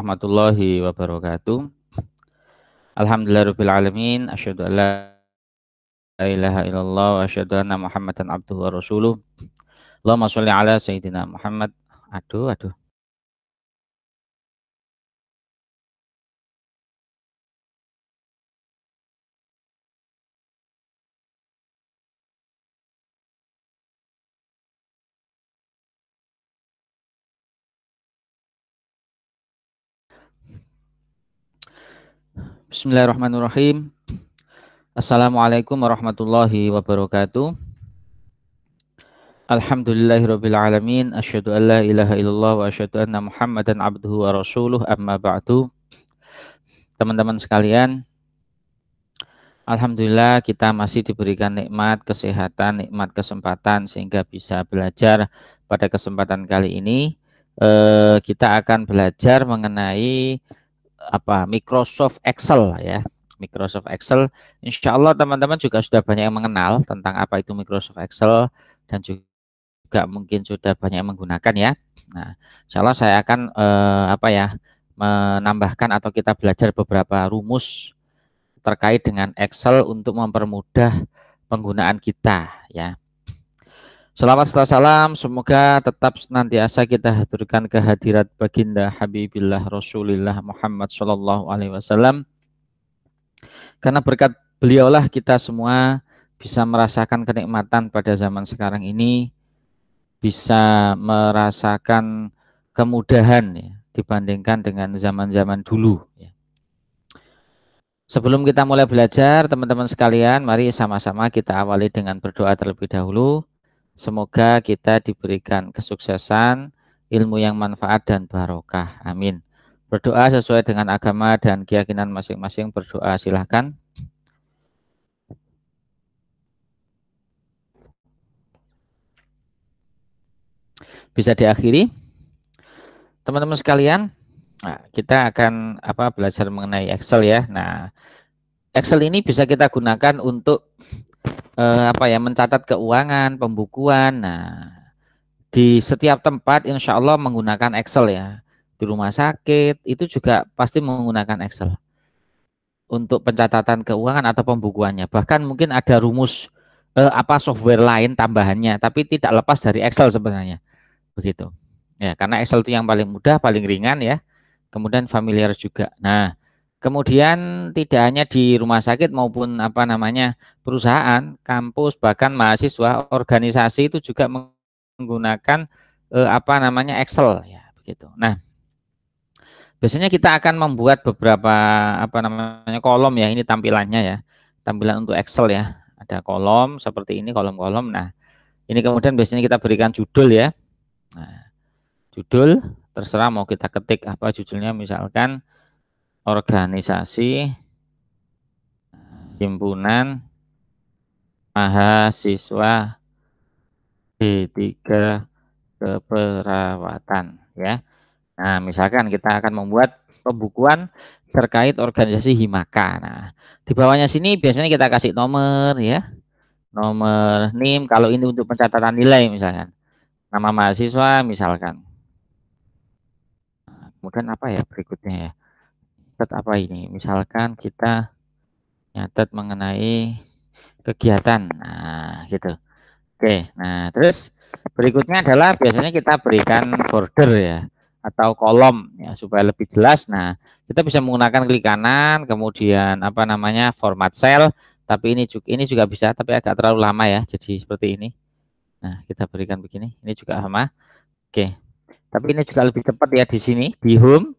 warahmatullahi wabarakatuh. Alhamdulillahirabbil alamin, asyhadu an la ilaha illallah wa asyhadu anna Muhammadan abduhu wa rasuluh. Allahumma sholli ala sayyidina Muhammad. Aduh. Bismillahirrahmanirrahim. Assalamualaikum warahmatullahi wabarakatuh. Alhamdulillahirabbil alamin, asyhadu an la ilaha illallah wa asyhadu anna Muhammadan abduhu wa rasuluh. Amma ba'du. Teman-teman sekalian, alhamdulillah kita masih diberikan nikmat kesehatan, nikmat kesempatan sehingga bisa belajar. Pada kesempatan kali ini kita akan belajar mengenai Microsoft Excel ya. Microsoft Excel, insya Allah teman-teman juga sudah banyak yang mengenal tentang apa itu Microsoft Excel dan juga mungkin sudah banyak yang menggunakan ya. Nah, insya Allah saya akan menambahkan atau kita belajar beberapa rumus terkait dengan Excel untuk mempermudah penggunaan kita ya. Selawat serta salam semoga tetap senantiasa kita haturkan kehadirat baginda Habibillah Rasulillah Muhammad Shallallahu Alaihi Wasallam. Karena berkat beliaulah kita semua bisa merasakan kenikmatan pada zaman sekarang ini, bisa merasakan kemudahan ya, dibandingkan dengan zaman-zaman dulu. Ya. Sebelum kita mulai belajar, teman-teman sekalian, mari sama-sama kita awali dengan berdoa terlebih dahulu. Semoga kita diberikan kesuksesan, ilmu yang manfaat dan barokah. Amin. Berdoa sesuai dengan agama dan keyakinan masing-masing. Berdoa silahkan. Bisa diakhiri. Teman-teman sekalian, kita akan belajar mengenai Excel ya. Nah, Excel ini bisa kita gunakan untuk mencatat keuangan, pembukuan. Nah, di setiap tempat insya Allah menggunakan Excel ya. Di rumah sakit itu juga pasti menggunakan Excel untuk pencatatan keuangan atau pembukuannya. Bahkan mungkin ada rumus software lain tambahannya, tapi tidak lepas dari Excel sebenarnya. Begitu. Ya, karena Excel itu yang paling mudah, paling ringan ya. Kemudian familiar juga. Nah, kemudian tidak hanya di rumah sakit maupun perusahaan, kampus, bahkan mahasiswa, organisasi itu juga menggunakan Excel ya, begitu. Nah, biasanya kita akan membuat beberapa kolom ya, ini tampilannya ya. Tampilan untuk Excel ya. Ada kolom seperti ini, kolom-kolom. Nah, ini kemudian biasanya kita berikan judul ya. Nah, judul terserah mau kita ketik apa judulnya, misalkan organisasi himpunan mahasiswa D3 keperawatan ya. Nah, misalkan kita akan membuat pembukuan terkait organisasi Himaka. Nah, di bawahnya sini biasanya kita kasih nomor ya. Nomor NIM kalau ini untuk pencatatan nilai misalkan. Nama mahasiswa misalkan. Nah, kemudian apa ya berikutnya ya? Apa ini? Misalkan kita nyatet mengenai kegiatan. Nah, gitu. Oke, nah terus berikutnya adalah biasanya kita berikan border ya atau kolom ya supaya lebih jelas. Nah, kita bisa menggunakan klik kanan, kemudian format cell, tapi ini juga bisa, tapi agak terlalu lama ya. Jadi seperti ini. Nah, kita berikan begini. Ini juga sama. Oke. Tapi ini juga lebih cepat ya di sini di home.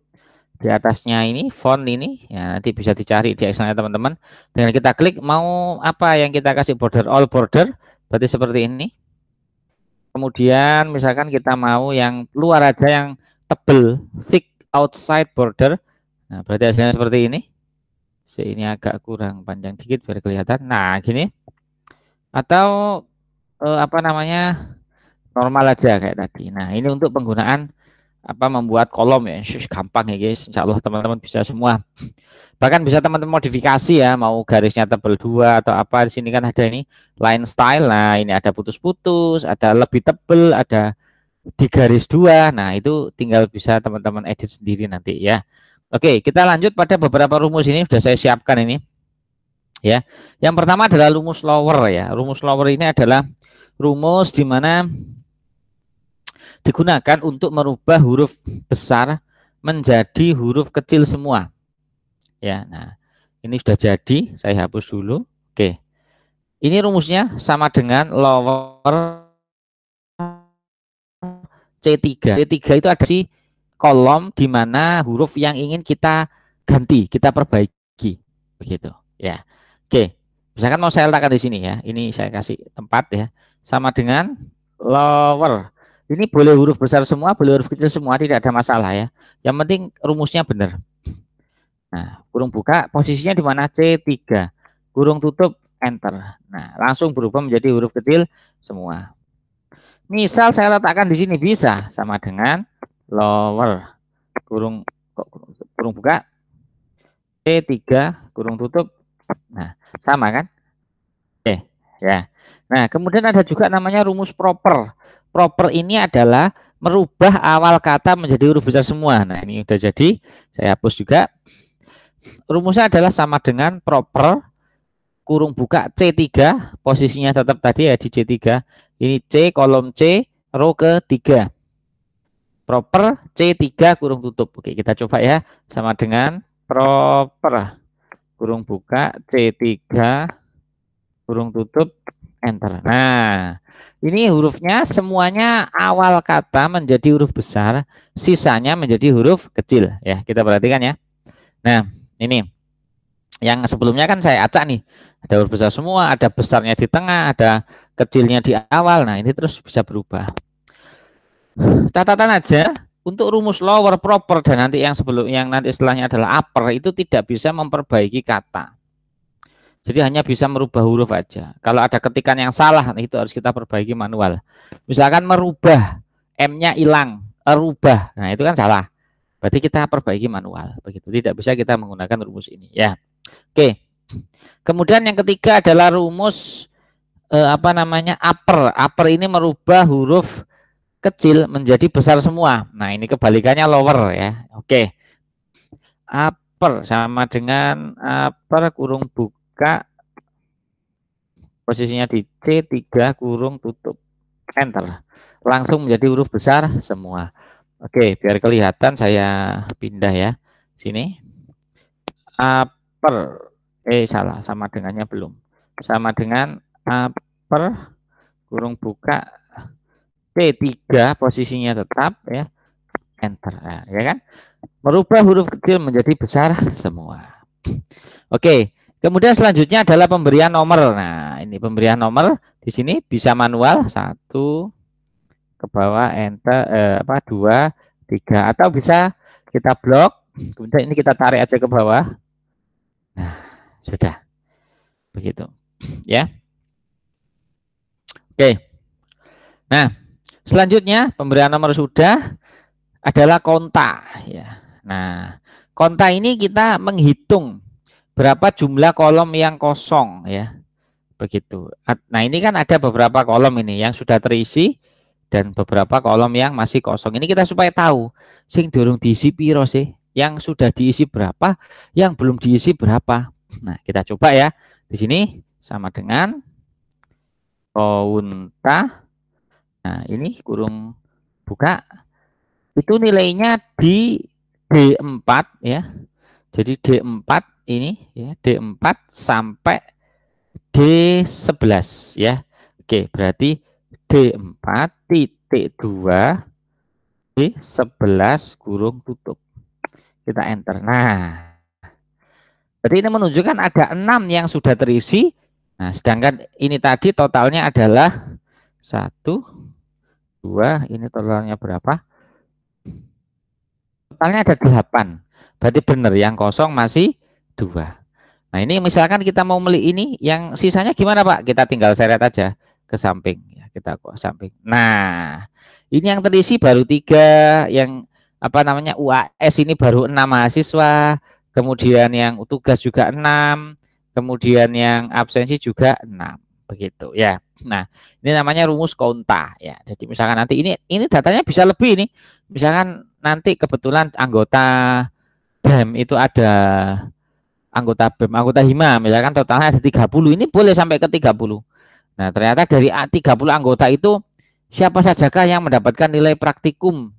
Di atasnya ini font ini ya, nanti bisa dicari di Excel-nya teman-teman. Dengan kita klik mau apa yang kita kasih border, all border, berarti seperti ini. Kemudian misalkan kita mau yang luar aja yang tebel, thick outside border. Nah, berarti hasilnya seperti ini. Ini agak kurang panjang dikit biar kelihatan. Nah, gini. Atau normal aja kayak tadi. Nah, ini untuk penggunaan membuat kolom ya, gampang ya guys, insya Allah teman-teman bisa semua. Bahkan bisa teman-teman modifikasi ya, mau garisnya tebal 2 atau apa. Di sini kan ada ini line style. Nah, ini ada putus-putus, ada lebih tebal, ada di garis 2. Nah, itu tinggal bisa teman-teman edit sendiri nanti ya. Oke, kita lanjut pada beberapa rumus ini sudah saya siapkan ini. Ya. Yang pertama adalah rumus lower ya. Rumus lower ini adalah rumus di mana digunakan untuk merubah huruf besar menjadi huruf kecil semua. Ya, nah, ini sudah jadi, saya hapus dulu. Oke. Ini rumusnya sama dengan lower C3. C3 itu ada di kolom di mana huruf yang ingin kita ganti, kita perbaiki, begitu ya. Oke, misalkan mau saya letakkan di sini ya, ini saya kasih tempat ya, sama dengan lower. Ini boleh huruf besar semua, boleh huruf kecil semua, tidak ada masalah ya. Yang penting rumusnya benar. Nah, kurung buka posisinya di mana? C3. Kurung tutup, enter. Nah, langsung berubah menjadi huruf kecil semua. Misal saya letakkan di sini bisa sama dengan lower kurung buka C3 kurung tutup. Nah, sama kan? Oke, ya. Nah, kemudian ada juga namanya rumus proper. Proper ini adalah merubah awal kata menjadi huruf besar semua. Nah, ini udah jadi. Saya hapus juga. Rumusnya adalah sama dengan proper kurung buka C3, posisinya tetap tadi ya di C3. Ini C, kolom C, row ke-3. Proper C3 kurung tutup. Oke, kita coba ya. Sama dengan proper kurung buka C3 kurung tutup, enter. Nah, ini hurufnya semuanya awal kata menjadi huruf besar, sisanya menjadi huruf kecil ya. Kita perhatikan ya. Nah, ini yang sebelumnya kan saya acak nih. Ada huruf besar semua, ada besarnya di tengah, ada kecilnya di awal. Nah, ini terus bisa berubah. Catatan aja untuk rumus lower, proper dan nanti yang nanti setelahnya adalah upper itu tidak bisa memperbaiki kata. Jadi hanya bisa merubah huruf aja. Kalau ada ketikan yang salah itu harus kita perbaiki manual. Misalkan merubah M-nya hilang, rubah. Nah, itu kan salah. Berarti kita perbaiki manual. Begitu. Tidak bisa kita menggunakan rumus ini ya. Oke. Kemudian yang ketiga adalah rumus upper. Upper ini merubah huruf kecil menjadi besar semua. Nah, ini kebalikannya lower ya. Oke. Upper sama dengan upper kurung buka posisinya di C3 kurung tutup, enter. Langsung menjadi huruf besar semua. Oke, biar kelihatan saya pindah ya. Sini. Upper salah, sama dengannya belum. Sama dengan upper kurung buka C3 posisinya tetap ya, enter. Nah, ya kan? Merubah huruf kecil menjadi besar semua. Oke, kemudian selanjutnya adalah pemberian nomor. Nah, ini pemberian nomor di sini bisa manual 1 ke bawah, enter 2, 3 atau bisa kita blok. Kemudian ini kita tarik aja ke bawah. Nah, sudah. Begitu. Ya. Oke. Nah, selanjutnya pemberian nomor sudah adalah konta ya. Nah, konta ini kita menghitung berapa jumlah kolom yang kosong ya. Begitu. Nah, ini kan ada beberapa kolom ini yang sudah terisi dan beberapa kolom yang masih kosong. Ini kita supaya tahu sing durung diisi piro sih, yang sudah diisi berapa, yang belum diisi berapa. Nah, kita coba ya. Di sini sama dengan konta. Nah, ini kurung buka. Itu nilainya di D4 ya. Jadi D4 ini ya, D4 sampai D11 ya. Oke, berarti D4 titik 2 D11 kurung tutup. Kita enter. Nah, jadi ini menunjukkan ada 6 yang sudah terisi. Nah, sedangkan ini tadi totalnya adalah 1, 2, ini totalnya berapa? Totalnya ada 8. Berarti benar yang kosong masih 2. Nah, ini misalkan kita mau beli ini, yang sisanya gimana Pak? Kita tinggal seret aja ke samping ya, kita ke samping. Nah, ini yang terisi baru 3, yang UAS ini baru 6 mahasiswa, kemudian yang tugas juga 6, kemudian yang absensi juga 6. begitu ya. Nah, ini namanya rumus konta ya. Jadi misalkan nanti ini datanya bisa lebih nih. Misalkan nanti kebetulan anggota BEM itu ada anggota BEM, anggota HIMA, misalkan totalnya ada 30, ini boleh sampai ke 30. Nah, ternyata dari 30 anggota itu siapa sajakah yang mendapatkan nilai praktikum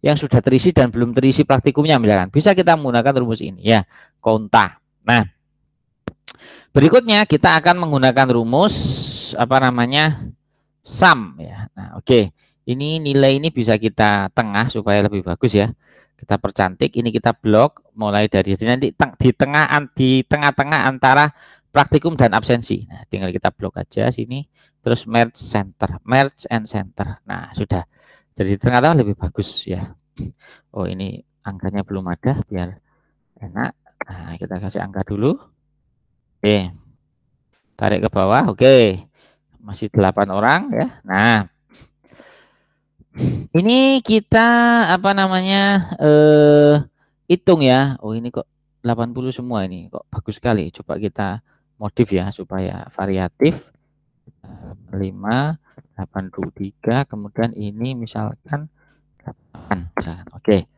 yang sudah terisi dan belum terisi praktikumnya, misalkan. Bisa kita menggunakan rumus ini ya, konta. Nah, berikutnya kita akan menggunakan rumus apa namanya? Sum ya. Nah, oke. Ini nilai ini bisa kita tengah supaya lebih bagus ya. Kita percantik, ini kita blok mulai dari nanti di tengah-tengah antara praktikum dan absensi. Nah, tinggal kita blok aja sini, terus merge and center. Nah, sudah. Jadi di tengah-tengah lebih bagus ya. Oh, ini angkanya belum ada biar enak. Nah, kita kasih angka dulu. Oke. Tarik ke bawah. Oke. Masih 8 orang ya. Nah, ini kita apa namanya hitung ya. Oh, ini kok 80 semua ini. Kok bagus sekali. Coba kita modif ya supaya variatif. 5 83 kemudian ini misalkan 8 misalkan. Oke.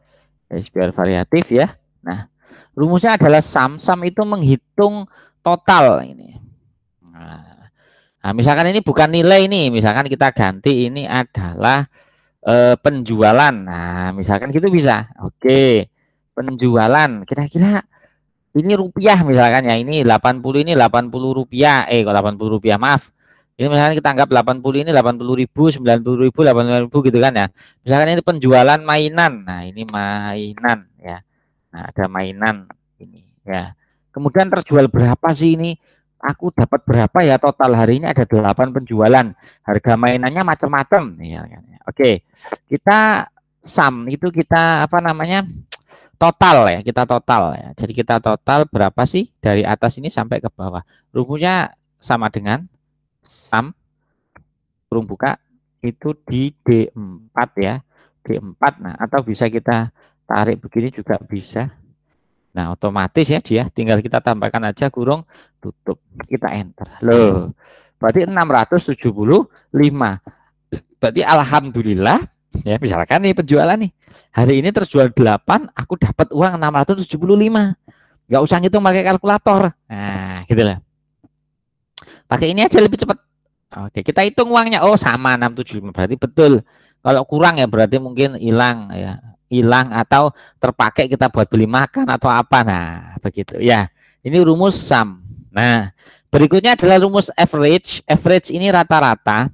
Biar variatif ya. Nah, rumusnya adalah sum. Sum itu menghitung total ini. Nah, misalkan ini bukan nilai ini, misalkan kita ganti ini adalah penjualan. Nah, misalkan gitu bisa. Oke. Penjualan kira-kira ini rupiah misalkan ya. Ini 80 ini 80 rupiah. Kok 80 rupiah, maaf. Ini misalkan kita anggap 80 ini 80.000, 90.000, 85.000 gitu kan ya. Misalkan ini penjualan mainan. Nah, ini mainan ya. Nah, ada mainan ini ya. Kemudian terjual berapa sih ini? Aku dapat berapa ya total hari ini, ada 8 penjualan. Harga mainannya macam-macam ya. Oke. Kita sum itu kita apa namanya? Total ya, kita total ya. Jadi kita total berapa sih dari atas ini sampai ke bawah. Rumusnya sama dengan sum kurung buka itu di D4 ya. D4. Nah, atau bisa kita tarik begini juga bisa. Nah, otomatis ya dia tinggal kita tambahkan aja kurung tutup. Kita enter. Loh. Berarti 675. Berarti alhamdulillah ya, misalkan nih penjualan nih. Hari ini terjual 8, aku dapat uang 675. Enggak usah ngitung pakai kalkulator. Nah, gitu lah. Pakai ini aja lebih cepat. Oke, kita hitung uangnya. Oh, sama 675. Berarti betul. Kalau kurang ya berarti mungkin hilang ya. Hilang atau terpakai kita buat beli makan atau apa. Nah, begitu ya. Ini rumus sum. Nah, berikutnya adalah rumus average. Average ini rata-rata.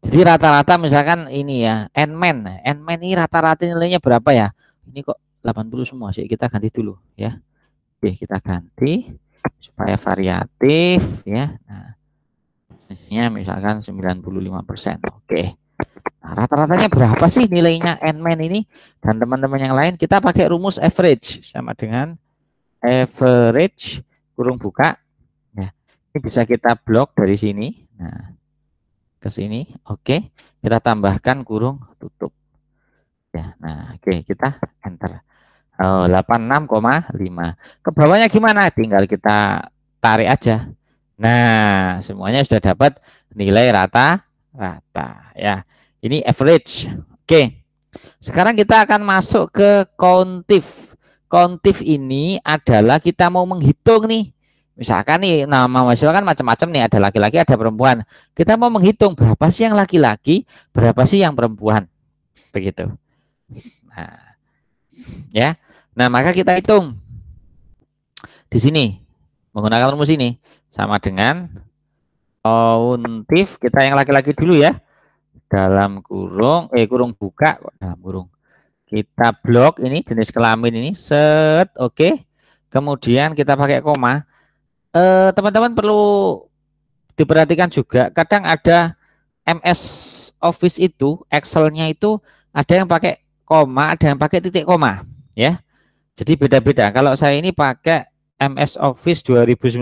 Jadi rata-rata misalkan ini ya, N-man ini rata-rata nilainya berapa ya? Ini kok 80 semua sih, kita ganti dulu ya. Oke, kita ganti supaya variatif ya. Nah, misalkan 95%. Oke. Nah, rata-ratanya berapa sih nilainya N-man ini? Dan teman-teman yang lain kita pakai rumus average sama dengan average kurung buka ya. Ini bisa kita blok dari sini. Nah, ke sini, oke, kita tambahkan kurung tutup ya. Nah, oke, kita enter. 86,5 ke bawahnya gimana, tinggal kita tarik aja. Nah, semuanya sudah dapat nilai rata-rata ya. Ini average. Oke, sekarang kita akan masuk ke countif. Countif ini adalah kita mau menghitung nih. Misalkan nih nama mahasiswa kan macam-macam nih, ada laki-laki ada perempuan. Kita mau menghitung berapa sih yang laki-laki, berapa sih yang perempuan. Begitu. Nah, ya. Nah, maka kita hitung. Di sini menggunakan rumus ini sama dengan countif, kita yang laki-laki dulu ya. Dalam kurung kurung buka kok dalam kurung. Kita blok ini jenis kelamin ini set, oke. Kemudian kita pakai koma. Teman-teman perlu diperhatikan juga, kadang ada MS Office itu Excel-nya itu ada yang pakai koma, ada yang pakai titik koma ya. Jadi beda-beda. Kalau saya ini pakai MS Office 2019.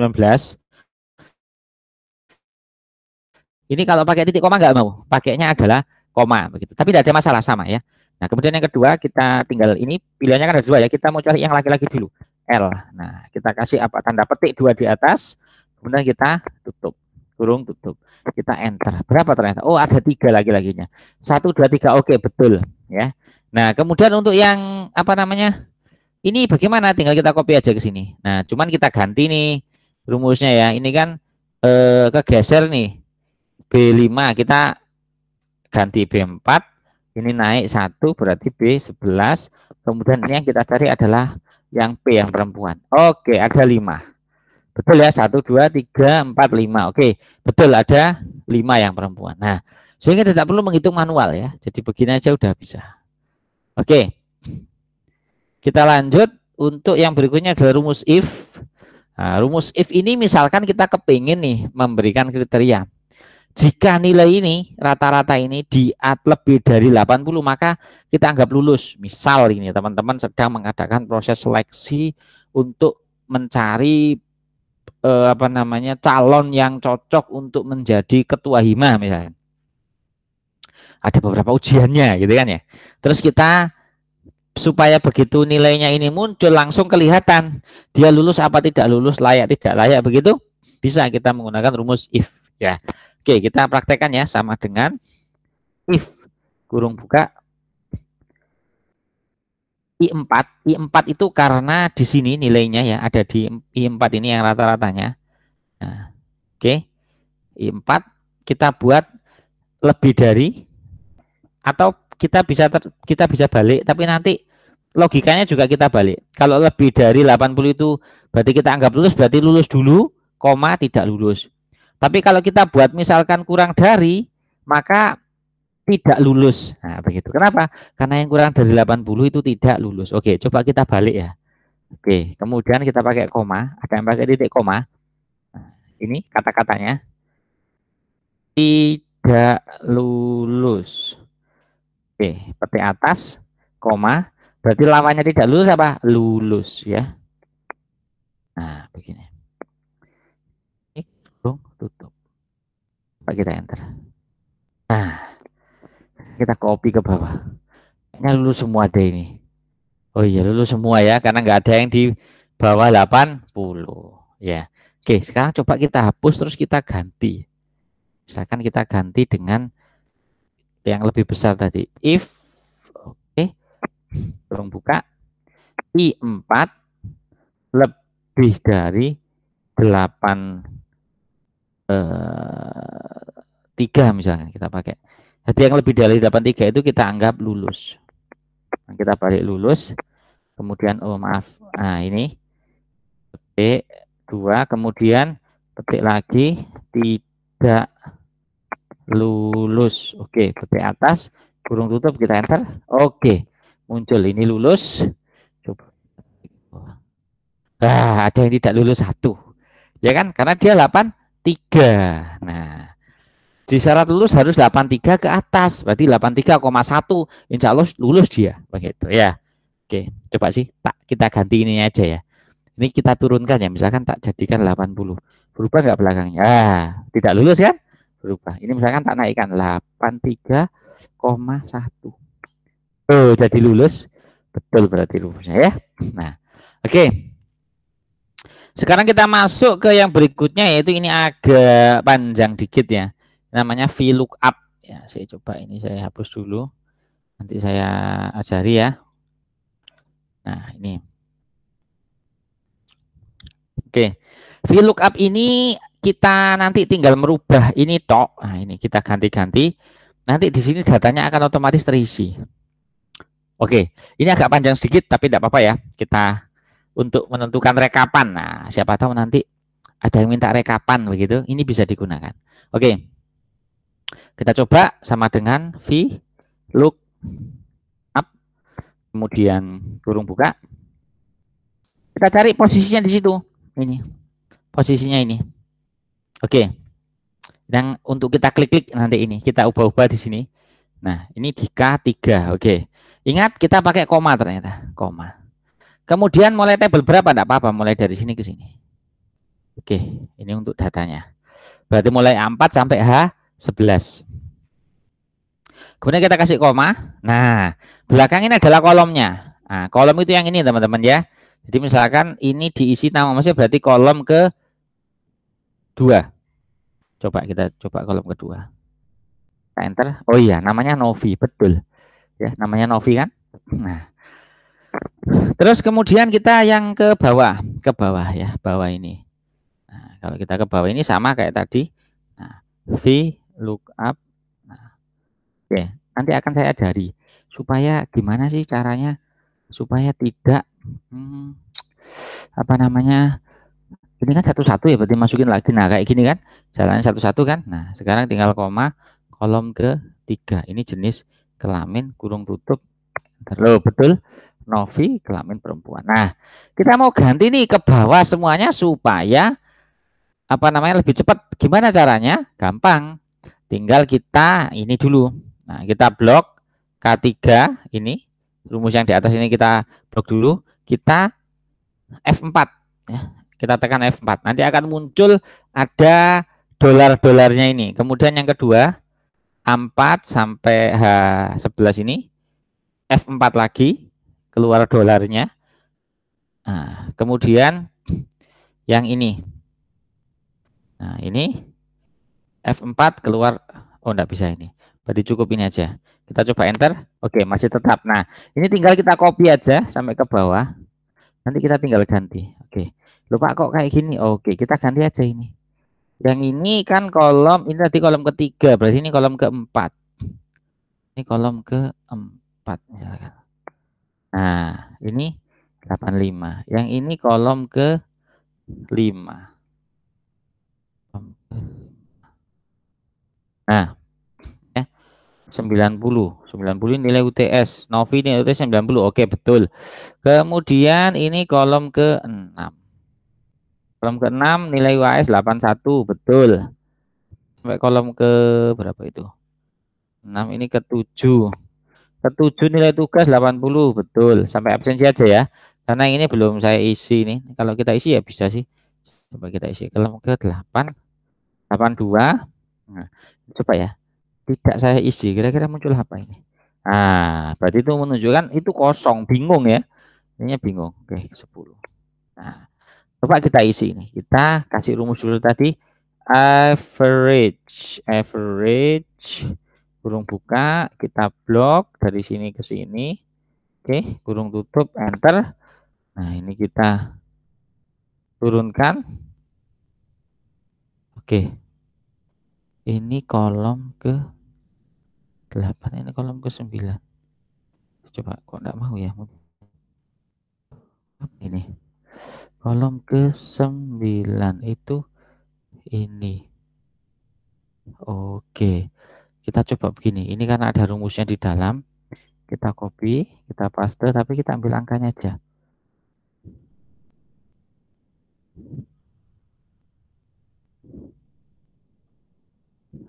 Ini kalau pakai titik koma nggak mau, pakainya adalah koma begitu. Tapi tidak ada masalah, sama ya. Nah, kemudian yang kedua kita tinggal ini pilihannya kan ada dua ya. Kita mau cari yang laki-laki dulu. L. Nah, kita kasih apa tanda petik 2 di atas, kemudian kita tutup, kurung tutup. Kita enter. Berapa ternyata? Oh, ada 3 lagi-laginya. 1, 2, 3. Oke, betul ya. Nah, kemudian untuk yang apa namanya? Ini bagaimana? Tinggal kita copy aja ke sini. Nah, cuman kita ganti nih rumusnya ya. Ini kan kegeser nih. B5 kita ganti B4. Ini naik 1 berarti B11. Kemudian ini yang kita cari adalah yang P yang perempuan. Oke, ada 5. Betul ya, 1, 2, 3, 4, 5. Oke, betul ada 5 yang perempuan. Nah, sehingga tidak perlu menghitung manual ya. Jadi begini aja udah bisa. Oke, kita lanjut untuk yang berikutnya adalah rumus if. Nah, rumus if ini misalkan kita kepingin nih memberikan kriteria. Jika nilai ini rata-rata ini lebih dari 80 maka kita anggap lulus. Misal ini teman-teman sedang mengadakan proses seleksi untuk mencari apa namanya calon yang cocok untuk menjadi ketua hima misalnya. Ada beberapa ujiannya gitu kan ya. Terus kita supaya begitu nilainya ini muncul langsung kelihatan dia lulus apa tidak lulus, layak tidak layak begitu, bisa kita menggunakan rumus if ya. Oke, kita praktekkan ya sama dengan if kurung buka I4. I4 itu karena di sini nilainya ya ada di I4 ini yang rata-ratanya. Nah, oke. I4 kita buat lebih dari atau kita bisa balik tapi nanti logikanya juga kita balik. Kalau lebih dari 80 itu berarti kita anggap lulus, berarti lulus dulu, koma tidak lulus. Tapi kalau kita buat misalkan kurang dari, maka tidak lulus. Nah, begitu. Kenapa? Karena yang kurang dari 80 itu tidak lulus. Oke, coba kita balik ya. Oke, kemudian kita pakai koma, ada yang pakai titik koma. Nah, ini kata-katanya. Tidak lulus. Oke, petik atas, koma. Berarti lawannya tidak lulus apa? Lulus ya. Nah, begini. Ini tutup. Coba kita enter. Nah, kita copy ke bawah. Kayaknya lulus semua deh ini. Oh iya, lulus semua ya, karena nggak ada yang di bawah 80 ya. Oke, sekarang coba kita hapus terus kita ganti. Misalkan kita ganti dengan yang lebih besar tadi. If oke, tolong buka I4 lebih dari 83 misalnya kita pakai. Jadi yang lebih dari 83 itu kita anggap lulus. Nah, kita balik lulus. Kemudian oh maaf. Nah, ini petik 2, kemudian petik lagi tidak lulus. Oke, petik atas, kurung tutup, kita enter. Oke, muncul ini lulus. Coba. Nah, ada yang tidak lulus 1. Ya kan? Karena dia 83. Nah, di syarat lulus harus 83 ke atas. Berarti 83,1. Insya Allah lulus dia. Begitu ya. Oke, coba sih. Kita ganti ini aja ya. Ini kita turunkan ya. Misalkan tak jadikan 80. Berubah nggak belakangnya? Ah, tidak lulus kan? Berubah. Ini misalkan tak naikkan 83,1. Oh, jadi lulus. Betul berarti lulusnya ya. Nah, oke. Sekarang kita masuk ke yang berikutnya yaitu ini agak panjang dikit ya. Namanya VLOOKUP. Ya, saya coba ini saya hapus dulu. Nanti saya ajari ya. Nah, ini. Oke. VLOOKUP ini kita nanti tinggal merubah ini tok. Nah, ini kita ganti-ganti. Nanti di sini datanya akan otomatis terisi. Oke, ini agak panjang sedikit tapi tidak apa-apa ya. Kita untuk menentukan rekapan. Nah, siapa tahu nanti ada yang minta rekapan begitu. Ini bisa digunakan. Oke. Kita coba sama dengan VLOOKUP. Kemudian kurung buka. Kita cari posisinya di situ. Ini. Posisinya ini. Oke. Dan untuk kita klik-klik nanti ini, kita ubah-ubah di sini. Nah, ini di K3. Oke. Ingat kita pakai koma ternyata, koma. Kemudian mulai tabel berapa enggak apa-apa, mulai dari sini ke sini. Oke, ini untuk datanya. Berarti mulai A4 sampai H11. Kemudian kita kasih koma. Nah, belakang ini adalah kolomnya. Nah, kolom itu yang ini teman-teman ya. Jadi misalkan ini diisi nama masih berarti kolom ke 2. Coba kita coba kolom kedua. Kita enter. Oh iya, namanya Novi, betul. Ya, namanya Novi kan? Nah, terus kemudian kita yang ke bawah ya, bawah ini. Nah, kalau kita ke bawah ini sama kayak tadi. Nah, V lookup. Nah, oke, nanti akan saya ajari supaya gimana sih caranya supaya tidak apa namanya, ini kan satu-satu ya, berarti masukin lagi. Nah, kayak gini kan, jalannya satu-satu kan. Nah, sekarang tinggal koma, kolom ketiga. Ini jenis kelamin kurung tutup. Loh, betul. Novi kelamin perempuan. Nah, kita mau ganti nih ke bawah semuanya supaya apa namanya lebih cepat. Gimana caranya? Gampang. Tinggal kita ini dulu. Nah, kita blok K3 ini. Rumus yang di atas ini kita blok dulu. Kita F4 ya. Kita tekan F4. Nanti akan muncul ada dolar-dolarnya ini. Kemudian yang kedua, A4 sampai H11 ini F4 lagi keluar dolarnya. Nah, kemudian yang ini. Nah, ini F4 keluar. Oh, enggak bisa ini. Berarti cukup ini aja. Kita coba enter. Oke, masih tetap. Nah, ini tinggal kita copy aja sampai ke bawah. Nanti kita tinggal ganti. Oke. Lupa kok kayak gini. Oke, kita ganti aja ini. Yang ini kan kolom, ini tadi kolom ketiga, berarti ini kolom keempat. Ini kolom keempat misalkan. Nah, ini 85. Yang ini kolom ke 5. Nah, ya 90 nilai UTS. Novi nilai UTS 90. Oke, betul. Kemudian ini kolom ke-6. Kolom ke-6 nilai UAS 81, betul. Sampai kolom ke berapa itu? 6 ini ke-7. Ke-7 nilai tugas 80, betul. Sampai absensi aja ya. Karena ini belum saya isi nih. Kalau kita isi ya bisa sih. Coba kita isi kolom ke-8, 82. Nah, coba ya. Tidak saya isi. Kira-kira muncul apa ini? Nah, berarti itu menunjukkan itu kosong, bingung ya. Ini bingung. Oke, 10. Nah, coba kita isi ini. Kita kasih rumus dulu tadi. Average kurung buka, kita blok dari sini ke sini. Oke, kurung tutup, enter. Nah, ini kita turunkan. Oke. Ini kolom ke 8, ini kolom ke 9. Coba kok enggak mau ya? Ini. Kolom ke 9 itu ini. Oke. Kita coba begini. Ini kan ada rumusnya di dalam. Kita copy, kita paste, tapi kita ambil angkanya aja.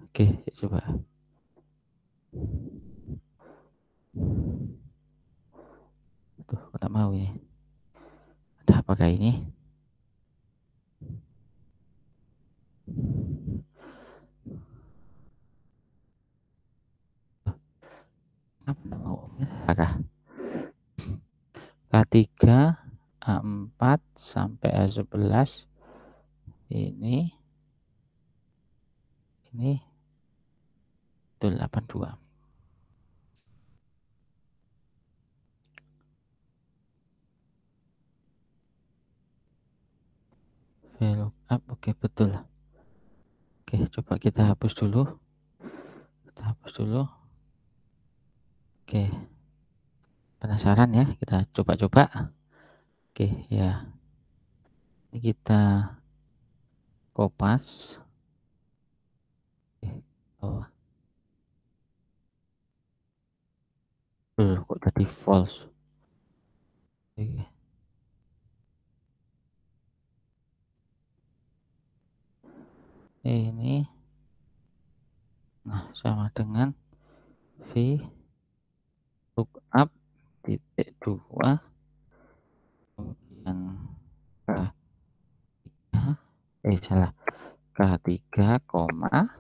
Oke, coba. Tuh, nggak mau ini. Ada apakah ini? Apa nggak mau? Apakah? K3, A4 sampai A11 ini itu 82. VLOOKUP, oke betul. Oke, coba kita hapus dulu. Kita hapus dulu. Oke. Penasaran ya? Kita coba-coba. Oke, ya. Ini kita kopas. Oh, kok jadi false? Oke. Ini nah sama dengan V lookup titik 2 kemudian K3 salah K3 koma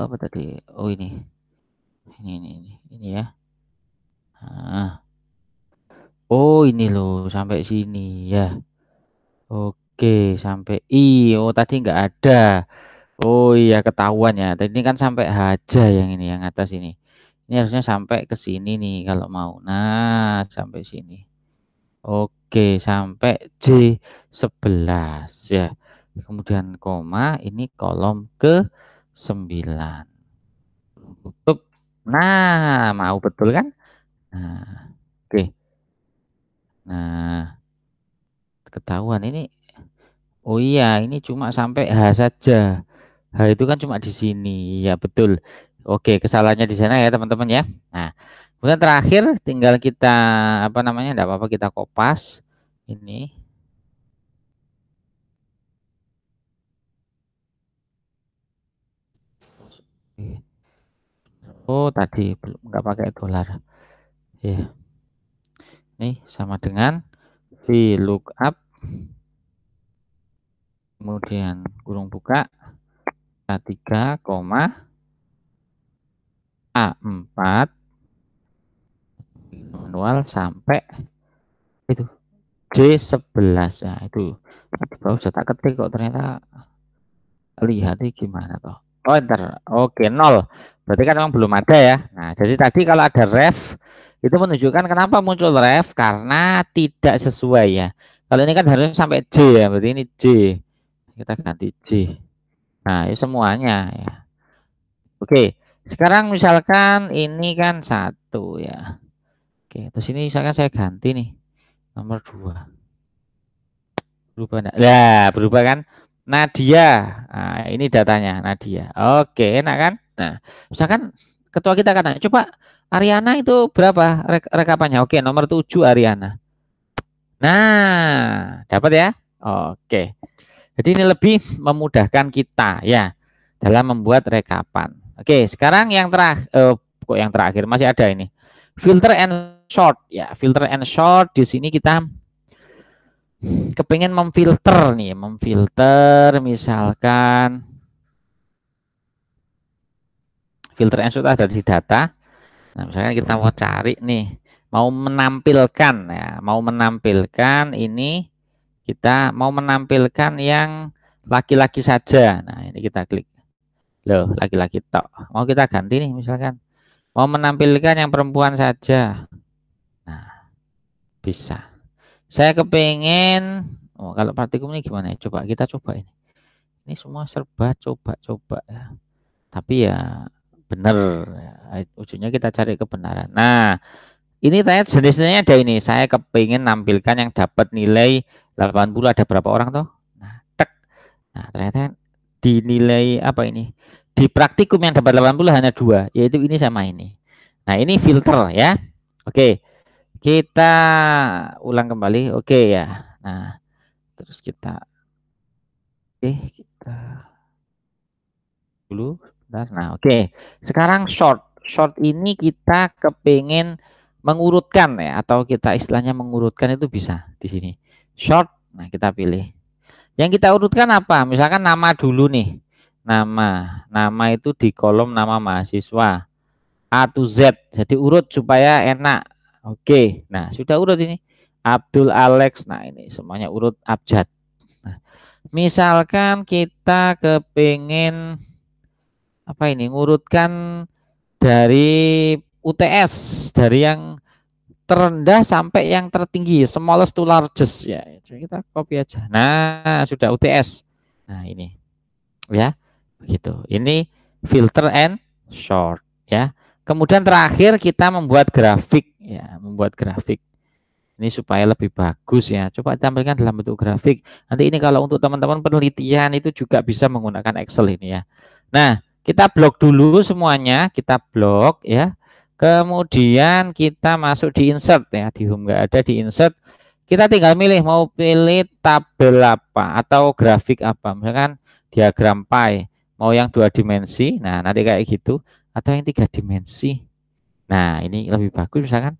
apa tadi? Oh ini ya. Nah, oh ini loh sampai sini ya. Oke. Oke, sampai I. Oh, tadi nggak ada. Oh iya, ketahuan ya. Tadi kan sampai H aja yang ini, yang atas ini. Ini harusnya sampai ke sini nih kalau mau. Nah, sampai sini. Oke, sampai J11 ya. Kemudian koma, ini kolom ke 9. Tutup. Nah, mau betul kan? Nah, oke. Nah, ketahuan ini. Oh iya, ini cuma sampai H saja. H itu kan cuma di sini. Ya, betul. Oke, kesalahannya di sana ya, teman-teman ya. Nah, kemudian terakhir tinggal kita apa namanya? Enggak apa-apa kita kopas ini. Oh, tadi belum nggak pakai dolar. Ya, nih sama dengan VLOOKUP kemudian kurung buka A3, A4 manual sampai itu J11. Nah, itu di bawah sudah tak ketik kok ternyata lihat ini gimana toh. Oh, enter. Oke, 0. Berarti kan memang belum ada ya. Nah, jadi tadi kalau ada ref itu menunjukkan kenapa muncul ref karena tidak sesuai ya. Kalau ini kan harusnya sampai J ya, berarti ini J. Kita ganti J. Nah, ini semuanya ya. Oke, sekarang misalkan ini kan 1 ya. Oke, terus ini misalkan saya ganti nih nomor 2. Berubah enggak? Lah, berubah kan? Nadia. Nah, ini datanya Nadia. Oke, enak kan? Nah, misalkan ketua kita kata, coba Ariana itu berapa rekapannya? Oke, nomor 7 Ariana. Nah, dapat ya? Oke. Jadi ini lebih memudahkan kita ya dalam membuat rekapan. Oke, sekarang yang terakhir kok yang terakhir masih ada ini. Filter and sort ya. Filter and sort di sini kita kepingin memfilter nih, memfilter misalkan filter and sort ada di data. Nah, misalkan kita mau cari nih, mau menampilkan ya, mau menampilkan ini kita mau menampilkan yang laki-laki saja. Nah, ini kita klik. Loh, laki-laki tok. Mau kita ganti nih misalkan. Mau menampilkan yang perempuan saja. Nah, bisa. Saya kepengen, oh kalau praktikum ini gimana ya? Coba kita coba ini. Ini semua serba coba-coba ya. Tapi ya benar. Ya, ujungnya kita cari kebenaran. Nah, ini tanya jenisnya ada ini. Saya kepengen nampilkan yang dapat nilai 80 ada berapa orang toh? Nah, tek. Nah, ternyata dinilai apa ini? Di praktikum yang dapat 80 hanya 2, yaitu ini sama ini. Nah, ini filter ya. Oke. Kita ulang kembali. Oke ya. Nah, terus kita kita dulu bentar. Nah, oke. Sekarang short. Short ini kita kepengen mengurutkan ya atau kita istilahnya mengurutkan itu bisa di sini. Short. Nah, kita pilih. Yang kita urutkan apa? Misalkan nama dulu nih. Nama itu di kolom nama mahasiswa A to Z. Jadi urut supaya enak. Oke. Nah, sudah urut ini. Abdul Alex. Nah, ini semuanya urut abjad. Nah, misalkan kita kepingin apa ini? Ngurutkan dari UTS, dari yang terendah sampai yang tertinggi, smallest to largest ya. Jadi kita copy aja. Nah, sudah UTS. Nah, ini ya. Begitu. Ini filter and sort ya. Kemudian terakhir kita membuat grafik ya, membuat grafik. Ini supaya lebih bagus ya. Coba tampilkan dalam bentuk grafik. Nanti ini kalau untuk teman-teman penelitian itu juga bisa menggunakan Excel ini ya. Nah, kita blok dulu semuanya, kita blok ya. Kemudian kita masuk di insert ya, di home nggak ada, di insert. Kita tinggal milih mau pilih tabel apa atau grafik apa. Misalkan diagram pie, mau yang 2 dimensi. Nah, nanti kayak gitu atau yang 3 dimensi. Nah, ini lebih bagus misalkan.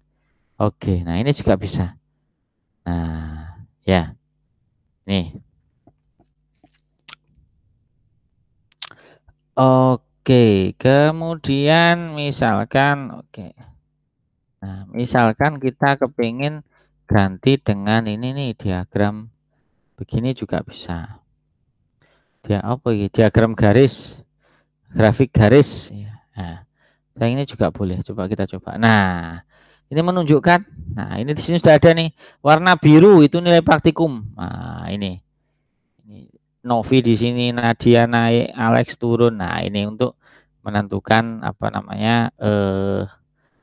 Oke, nah ini juga bisa. Nah, ya. Nih. Oke, kemudian misalkan oke. Nah, misalkan kita kepingin ganti dengan ini nih diagram Begini juga bisa. Dia apa ya? Diagram garis, grafik garis. Ya. Nah, yang ini juga boleh. Coba kita coba. Nah, ini menunjukkan. Nah, ini di sini sudah ada nih. Warna biru itu nilai praktikum. Nah, ini Novi di sini, Nadia naik, Alex turun. Nah, ini untuk menentukan apa namanya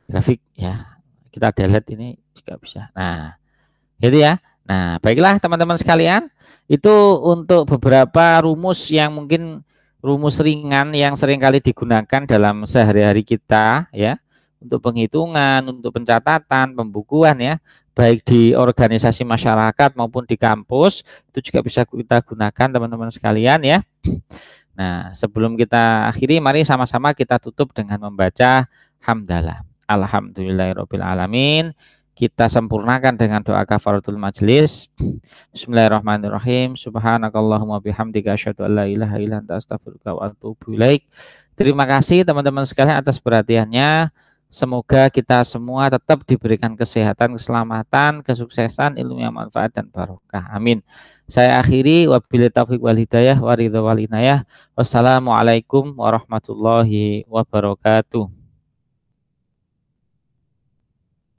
grafik ya. Kita delete ini juga bisa. Nah, gitu ya. Nah, baiklah teman-teman sekalian, itu untuk beberapa rumus yang mungkin rumus ringan yang seringkali digunakan dalam sehari-hari kita ya, untuk penghitungan, untuk pencatatan, pembukuan ya, baik di organisasi masyarakat maupun di kampus, itu juga bisa kita gunakan teman-teman sekalian ya. Nah, sebelum kita akhiri, mari sama-sama kita tutup dengan membaca hamdalah. Alhamdulillahirabbil alamin. Kita sempurnakan dengan doa kafaratul majelis. Bismillahirrahmanirrahim. Subhanakallahumma bihamdika asyhadu an la ilaha illa anta astaghfiruka wa atubu ilaik. Terima kasih teman-teman sekalian atas perhatiannya. Semoga kita semua tetap diberikan kesehatan, keselamatan, kesuksesan, ilmu yang manfaat dan barokah. Amin. Saya akhiri wabillahi taufiq wal hidayah wa ridha wal inayah. Wassalamualaikum warahmatullahi wabarakatuh.